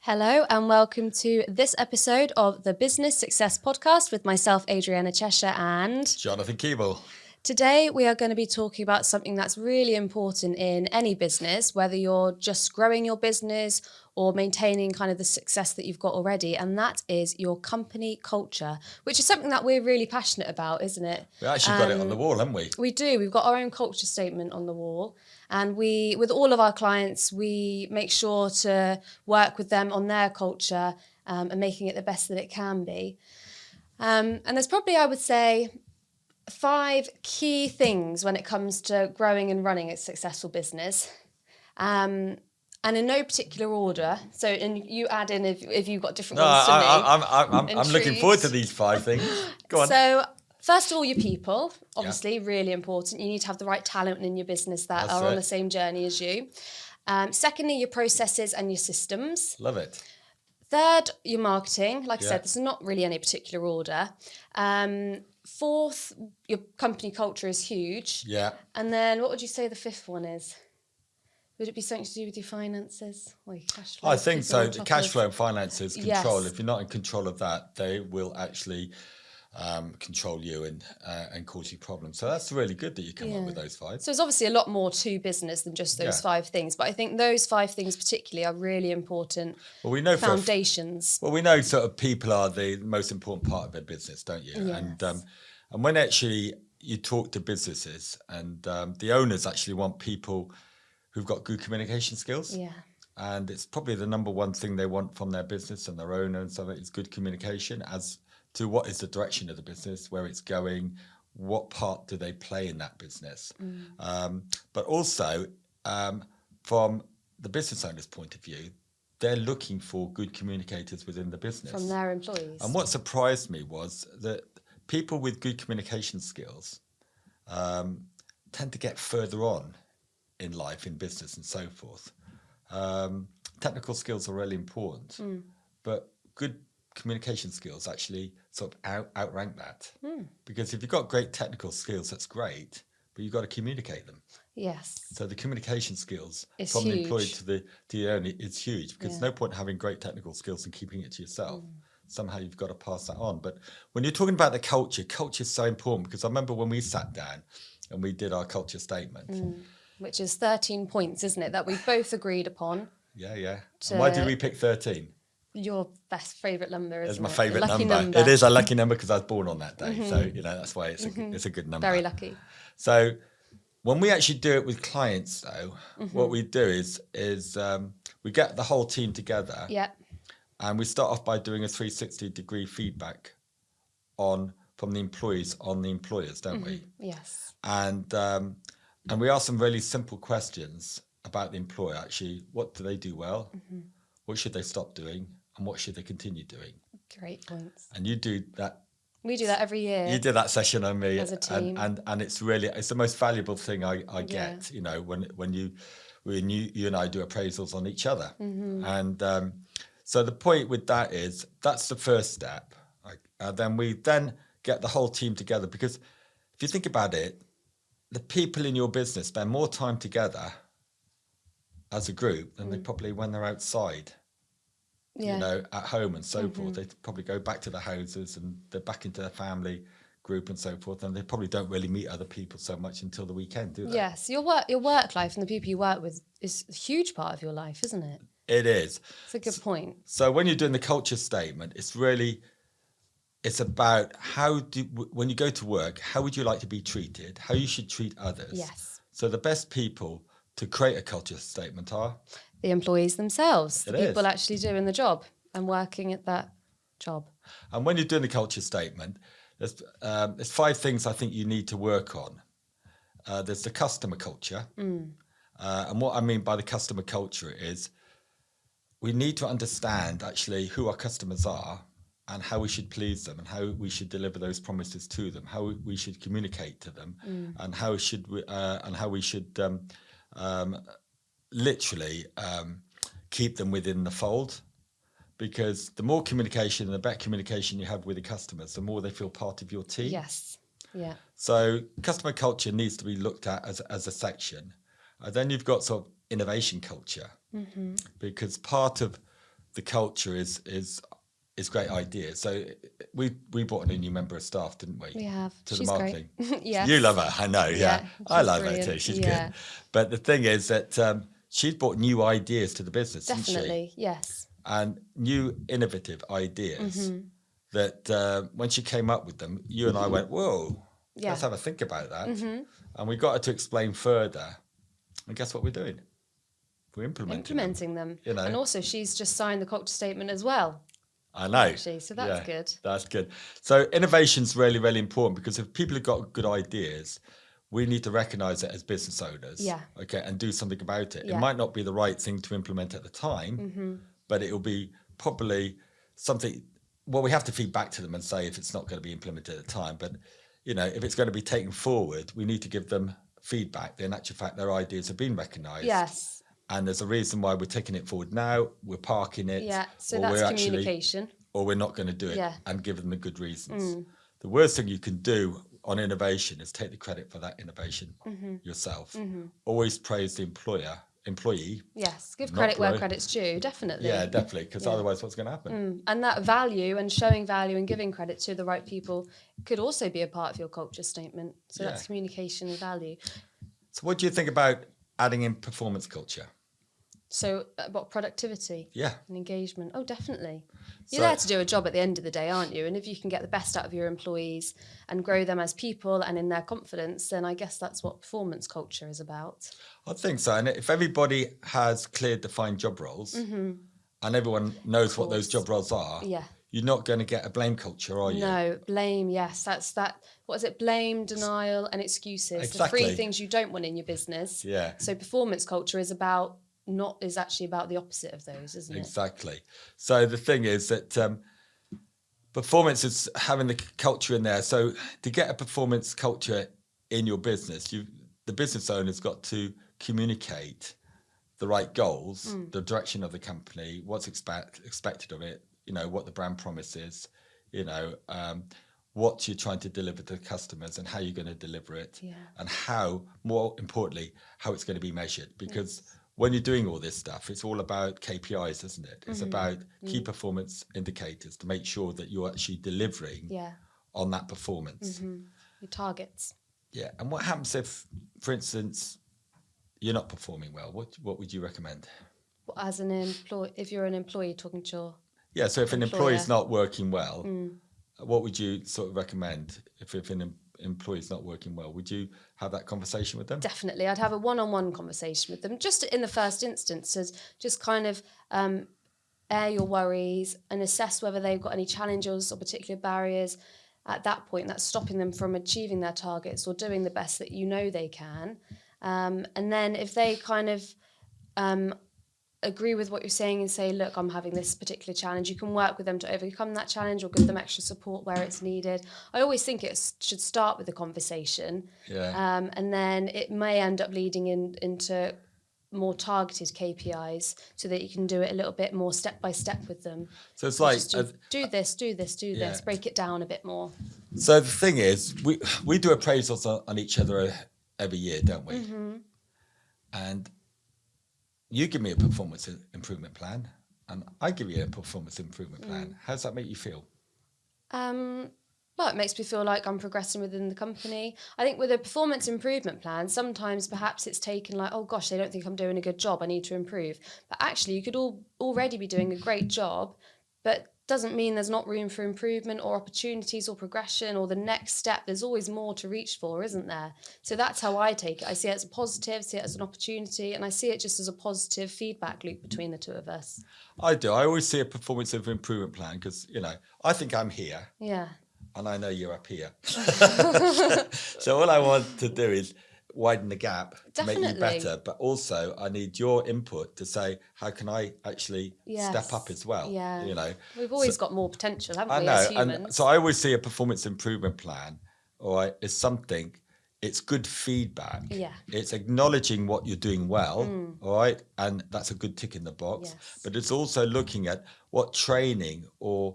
Hello and welcome to this episode of the Business Success Podcast with myself, Adriana Cheshire, and Jonathan Keeble. Today we are going to be talking about something that's really important in any business, whether you're just growing your business or maintaining kind of the success that you've got already, and that is your company culture, which is something that we're really passionate about, isn't it? We actually got it on the wall, haven't we? We do. We've got our own culture statement on the wall. And we, with all of our clients, we make sure to work with them on their culture and making it the best that it can be. And there's probably, I would say, 5 key things when it comes to growing and running a successful business. And in no particular order. So, and you add in if you've got different ones to me. I'm looking forward to these 5 things. Go on. So, first of all, your people, obviously, really important. You need to have the right talent in your business that are on the same journey as you. Secondly, your processes and your systems. Love it. Third, your marketing. Like I said, this is not really any particular order. Fourth, your company culture is huge. Yeah. And then what would you say the 5th one is? Would it be something to do with your finances or your cash flow? I think so. The cash flow and finances control. Yes. If you're not in control of that, they will actually control you and cause you problems. So that's really good that you come up with those 5. So there's obviously a lot more to business than just those 5 things, but I think those 5 things particularly are really important. Well, we know foundations. We know sort of people are the most important part of a business, don't you? Yes. And when actually you talk to businesses and the owners actually want people who've got good communication skills. Yeah. And it's probably the number one thing they want from their business and their owner and so it's good communication as to what is the direction of the business, where it's going, what part do they play in that business. But also from the business owner's point of view, they're looking for good communicators within the business. From their employees. And what surprised me was that people with good communication skills tend to get further on in life, in business and so forth. Technical skills are really important, but good communication skills actually sort of outrank that. Because if you've got great technical skills, that's great, but you've got to communicate them. Yes. So the communication skills It's from huge. the employee to the owner is huge, because there's no point having great technical skills and keeping it to yourself. Somehow you've got to pass that on. But when you're talking about the culture is so important, because I remember when we sat down and we did our culture statement. Which is 13 points, isn't it, that we both agreed upon. Yeah. And why did we pick 13? Your best favourite number, isn't it? It's my favourite Lucky number. It is a lucky number because I was born on that day. So, that's why it's a good number. Very lucky. So when we actually do it with clients, though, what we do is we get the whole team together. Yeah. And we start off by doing a 360-degree feedback from the employees on the employers, don't we? Yes. And we ask some really simple questions about the employer, actually. What do they do well? What should they stop doing? And what should they continue doing? Great points. And you do that. We do that every year. You did that session on me. As a team. And it's the most valuable thing I get, when you and I do appraisals on each other. And so the point with that is, that's the first step. Then we get the whole team together, because if you think about it, the people in your business spend more time together as a group than they probably when they're outside, at home and so forth. They probably go back to their houses and they're back into their family group and so forth, and they probably don't really meet other people so much until the weekend, do they? Yes, your work life and the people you work with is a huge part of your life, isn't it? It is. It's a good point. So when you're doing the culture statement, it's about when you go to work, how would you like to be treated? How you should treat others. Yes. So the best people to create a culture statement are? The employees themselves. It the people actually doing the job and working at that job. And when you're doing the culture statement, there's 5 things I think you need to work on. There's the customer culture. And what I mean by the customer culture is we need to understand actually who our customers are and how we should please them and how we should deliver those promises to them, how we should communicate to them, and how we should literally keep them within the fold. Because the more communication and the better communication you have with the customers, the more they feel part of your team. Yes. Yeah. So customer culture needs to be looked at as a section. Then you've got sort of innovation culture, because part of the culture is great ideas. So we brought in a new member of staff, didn't we? We have. To She's the marketing. great. Yes. You love her, I know. Yeah, I she's love brilliant. her too. She's Yeah. good. But the thing is that she's brought new ideas to the business, Definitely. hasn't she? Yes. And new innovative ideas that when she came up with them, you and I went, whoa, Yeah. let's have a think about that. And we got her to explain further. And guess what we're doing? We're implementing them. You know? And also she's just signed the culture statement as well. I know. Actually, so that's good. That's good. So innovation's really, really important, because if people have got good ideas, we need to recognise it as business owners. Yeah. Okay, and do something about it. Yeah. It might not be the right thing to implement at the time, but it will be probably something. Well, we have to feed back to them and say if it's not going to be implemented at the time. But you know, if it's going to be taken forward, we need to give them feedback. In actual fact, their ideas have been recognised. Yes. And there's a reason why we're taking it forward now. We're parking it. Yeah, so that's communication. Or we're not going to do it, Yeah. and give them the good reasons. The worst thing you can do on innovation is take the credit for that innovation yourself. Always praise the employee. Yes, give credit where credit's due, definitely. Yeah, definitely, because otherwise what's going to happen? And that value and showing value and giving credit to the right people could also be a part of your culture statement. So that's communication and value. So what do you think about adding in performance culture? So about productivity and engagement. Oh, definitely. You're there to do a job at the end of the day, aren't you? And if you can get the best out of your employees and grow them as people and in their confidence, then I guess that's what performance culture is about. I think so. And if everybody has clear defined job roles and everyone knows what those job roles are, you're not going to get a blame culture, are you? No, blame, yes. That's that. What is it? Blame, denial and excuses. Exactly. The three things you don't want in your business. Yeah. So performance culture is actually about the opposite of those, isn't it? Exactly. So the thing is that performance is having the culture in there. So to get a performance culture in your business, the business owner's got to communicate the right goals, the direction of the company, what's expected of it, what the brand promise is, what you're trying to deliver to the customers and how you're going to deliver it, and how, more importantly, how it's going to be measured. Because when you're doing all this stuff, it's all about KPIs, isn't it? It's about key performance indicators to make sure that you're actually delivering on that performance. Your targets. Yeah. And what happens if, for instance, you're not performing well? What would you recommend? As an employee, if you're an employee talking to your so if an employee's not working well, what would you sort of recommend if an employee's not working well? Would you have that conversation with them? Definitely. I'd have a one-on-one conversation with them, just in the first instance, as just kind of air your worries and assess whether they've got any challenges or particular barriers at that point that's stopping them from achieving their targets or doing the best that they can. And then if they kind of agree with what you're saying and say, look, I'm having this particular challenge, you can work with them to overcome that challenge or give them extra support where it's needed. I always think it should start with a conversation. And then it may end up leading into more targeted KPIs so that you can do it a little bit more step by step with them. So it's like do this, break it down a bit more. So the thing is, we do appraisals on each other every year, don't we? And you give me a performance improvement plan and I give you a performance improvement plan. How does that make you feel? Well, it makes me feel like I'm progressing within the company. I think with a performance improvement plan, sometimes perhaps it's taken like, oh gosh, they don't think I'm doing a good job, I need to improve. But actually you could already be doing a great job, but doesn't mean there's not room for improvement or opportunities or progression or the next step. There's always more to reach for, isn't there? So that's how I take it. I see it as a positive, see it as an opportunity, and I see it just as a positive feedback loop between the two of us. I do. I always see a performance improvement plan because, I think I'm here. Yeah. And I know you're up here. So all I want to do is widen the gap to make you better, but also I need your input to say, how can I actually step up as well? We've always got more potential, haven't we, know, as humans? And so I always see a performance improvement plan, all right, is something, it's good feedback. It's acknowledging what you're doing well, all right, and that's a good tick in the box. But it's also looking at what training or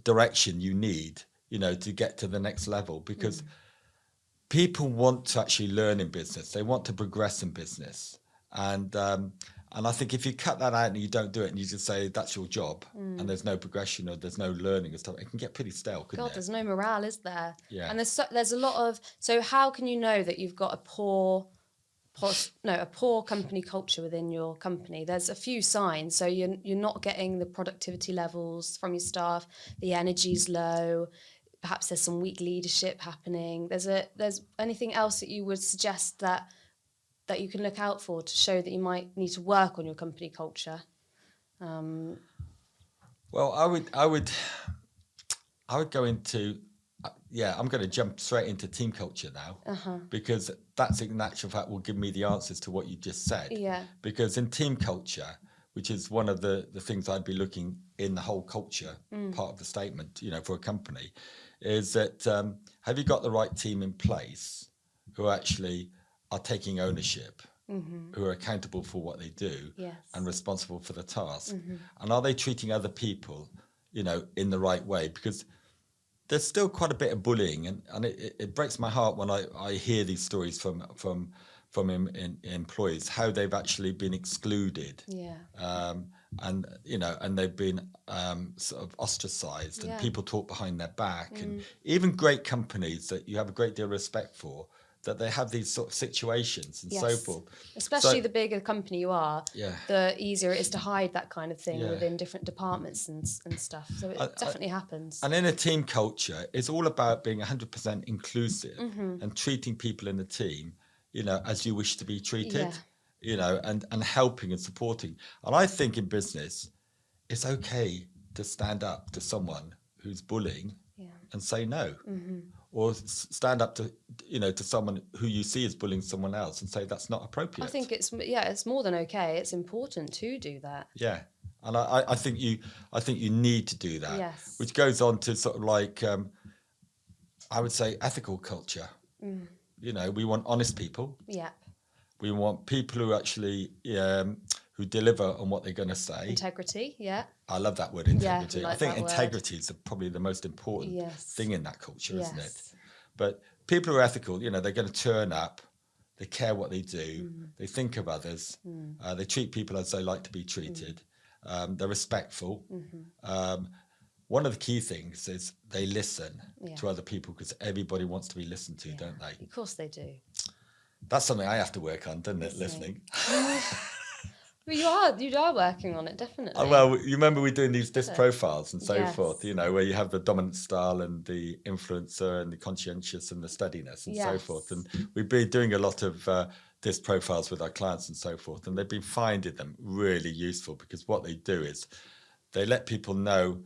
direction you need to get to the next level, because people want to actually learn in business. They want to progress in business. And I think if you cut that out and you don't do it and you just say that's your job and there's no progression or there's no learning and stuff, it can get pretty stale, couldn't God, it? there's no morale, is there? Yeah. And there's a lot of, so how can you know that you've got a poor company culture within your company? There's a few signs. So you're not getting the productivity levels from your staff, the energy's low, perhaps there's some weak leadership happening. There's anything else that you would suggest that you can look out for to show that you might need to work on your company culture? Well, I would go into, I'm going to jump straight into team culture now, because that's in actual fact will give me the answers to what you just said. Yeah. Because in team culture, which is one of the things I'd be looking in the whole culture part of the statement, for a company, is that have you got the right team in place who actually are taking ownership, who are accountable for what they do, Yes. and responsible for the task? And are they treating other people, in the right way? Because there's still quite a bit of bullying, and it breaks my heart when I hear these stories from employees, how they've actually been excluded. Yeah. And they've been sort of ostracized, and Yeah. people talk behind their back, and even great companies that you have a great deal of respect for, that they have these sort of situations and so Yes. forth. Especially the bigger the company you are, Yeah. the easier it is to hide that kind of thing Yeah. within different departments and stuff. So it definitely happens. And in a team culture, it's all about being 100% inclusive and treating people in the team, as you wish to be treated, and helping and supporting. And I think in business, it's okay to stand up to someone who's bullying and say no. Or stand up to someone who you see is bullying someone else and say that's not appropriate. I think it's more than okay. It's important to do that. Yeah, and I think you need to do that. Yes. Which goes on to sort of like I would say ethical culture. We want honest people. Yeah. We want people who actually who deliver on what they're going to say. Integrity. Yeah. I love that word, integrity. Yeah, I like I think that word. integrity is probably the most important thing in that culture, isn't it? Yes. But people who are ethical, they're going to turn up, they care what they do, they think of others, they treat people as they like to be treated, they're respectful. One of the key things is they listen to other people, because everybody wants to be listened to, don't they? Of course they do. That's something I have to work on, doesn't it, listening? Well, you are working on it, definitely. Well, you remember we're doing these disc profiles and so Yes. forth, where you have the dominant style and the influencer and the conscientious and the steadiness and so forth. And we've been doing a lot of disc profiles with our clients and so forth, and they've been finding them really useful, because what they do is they let people know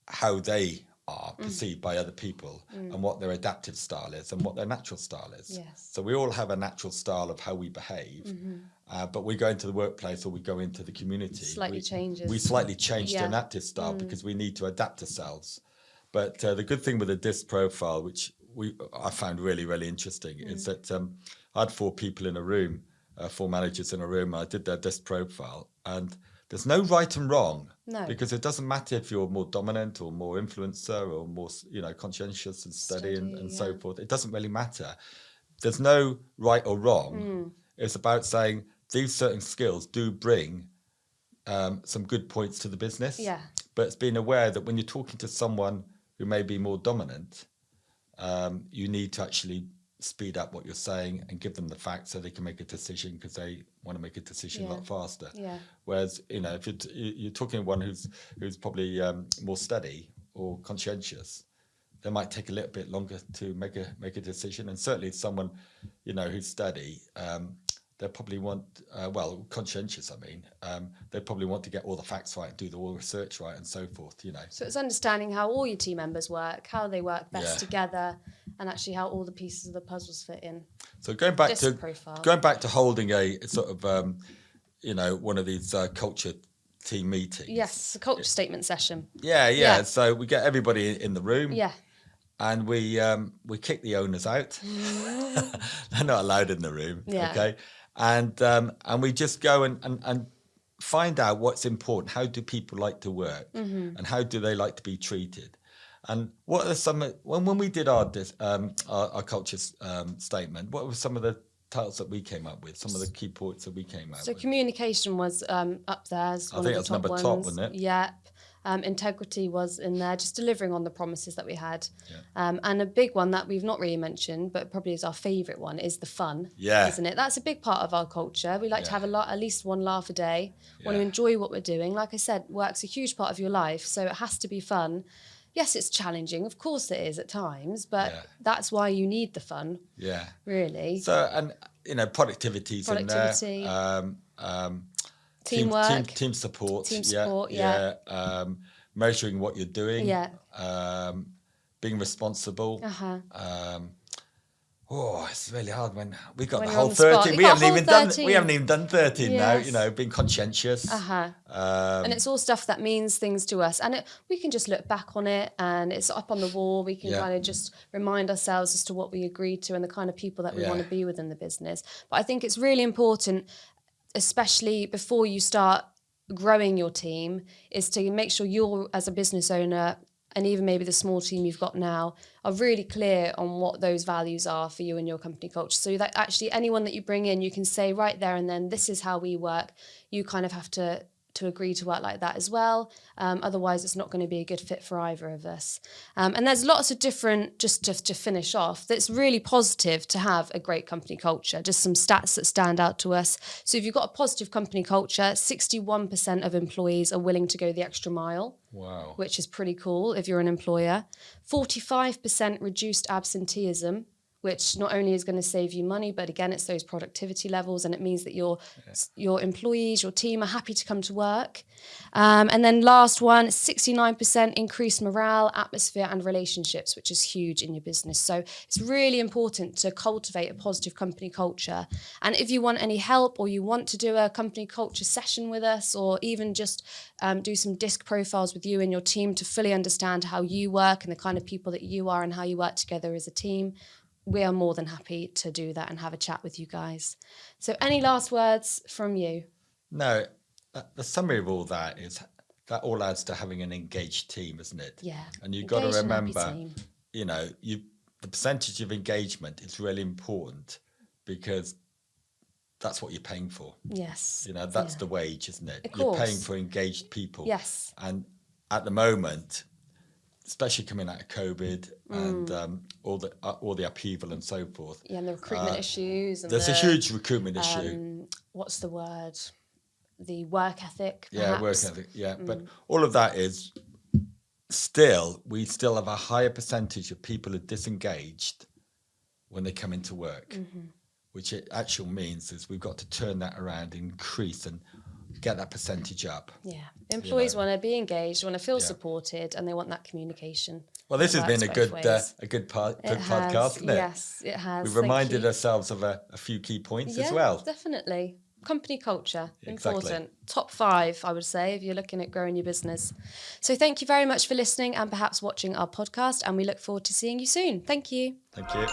how they are perceived by other people and what their adaptive style is and what their natural style is. Yes. So we all have a natural style of how we behave, but we go into the workplace or we go into the community. Slightly changes. We slightly change to an active style because we need to adapt ourselves. But the good thing with a disc profile, which I found really, really interesting, is that I had 4 people in a room, 4 managers in a room. I did their disc profile, and there's no right and wrong. No. Because it doesn't matter if you're more dominant or more influencer or more, conscientious and steady and so forth. It doesn't really matter. There's no right or wrong. It's about saying these certain skills do bring some good points to the business. Yeah. But it's being aware that when you're talking to someone who may be more dominant, you need to actually speed up what you're saying and give them the facts so they can make a decision, because they want to make a decision a lot faster. Yeah. Whereas, if you're talking to one who's probably more steady or conscientious, they might take a little bit longer to make a decision. And certainly someone, who's steady, they probably want, conscientious, they probably want to get all the facts right, do all the research right and so forth, So it's understanding how all your team members work, how they work best together, and actually how all the pieces of the puzzles fit in. So going back to holding a sort of, one of these culture team meetings. Yes, a culture statement session. Yeah. So we get everybody in the room. Yeah. And we kick the owners out. They're not allowed in the room. Yeah. Okay. And we just go and find out what's important. How do people like to work? And how do they like to be treated? And what are some when we did our culture statement? What were some of the titles that we came up with? Some of the key points that we came up So with. communication was up there as one of the top number ones. top, wasn't it? Yep. Integrity was in there, just delivering on the promises that we had. Yeah. And a big one that we've not really mentioned, but probably is our favourite one, is the fun. Yeah. Isn't it? That's a big part of our culture. We like to have at least one laugh a day. Want to Yeah. enjoy what we're doing. Like I said, work's a huge part of your life, so it has to be fun. Yes, it's challenging. Of course it is at times, but that's why you need the fun. Yeah. Really. So, and productivity's Productivity. in there. Teamwork. Team support. Team support, yeah. Measuring what you're doing. Yeah. Being responsible. It's really hard when we got When the you're whole on the spot. 13. You We got a haven't whole even 13. we haven't even done 13 Yes. now. Being conscientious. And it's all stuff that means things to us, and we can just look back on it, and it's up on the wall. We can kind of just remind ourselves as to what we agreed to and the kind of people that we want to be within the business. But I think it's really important, especially before you start growing your team, is to make sure you're, as a business owner, and even maybe the small team you've got now, are really clear on what those values are for you and your company culture. So that actually anyone that you bring in, you can say right there and then, this is how we work. You kind of have to agree to work like that as well. Otherwise, it's not going to be a good fit for either of us. And there's lots of different, just to finish off, that's really positive to have a great company culture. Just some stats that stand out to us. So if you've got a positive company culture, 61% of employees are willing to go the extra mile. Wow. Which is pretty cool if you're an employer. 45% reduced absenteeism, which not only is going to save you money, but again, it's those productivity levels, and it means that your employees, your team are happy to come to work. And then last one, 69% increased morale, atmosphere, and relationships, which is huge in your business. So it's really important to cultivate a positive company culture. And if you want any help, or you want to do a company culture session with us, or even just do some disc profiles with you and your team to fully understand how you work and the kind of people that you are and how you work together as a team, we are more than happy to do that and have a chat with you guys. So any last words from you? No, the summary of all that is that all adds to having an engaged team, isn't it? Yeah. And you've got to remember, the percentage of engagement is really important, because that's what you're paying for. Yes. That's the wage, isn't it? Of course. You're paying for engaged people. Yes. And at the moment, especially coming out of COVID and all the upheaval and so forth. Yeah, and the recruitment issues. And there's a huge recruitment issue. What's the word? The work ethic, perhaps. Yeah, work ethic, yeah. But all of that is we still have a higher percentage of people who are disengaged when they come into work, which it actually means is we've got to turn that around, increase and get that percentage up. Yeah. Employees want to be engaged, want to feel supported, and they want that communication. Well, this has been a good podcast, hasn't it? Yes, it has. We've reminded ourselves of a few key points as well. Definitely. Company culture, Exactly. important. Top 5, I would say, if you're looking at growing your business. So thank you very much for listening and perhaps watching our podcast, and we look forward to seeing you soon. Thank you. Thank you.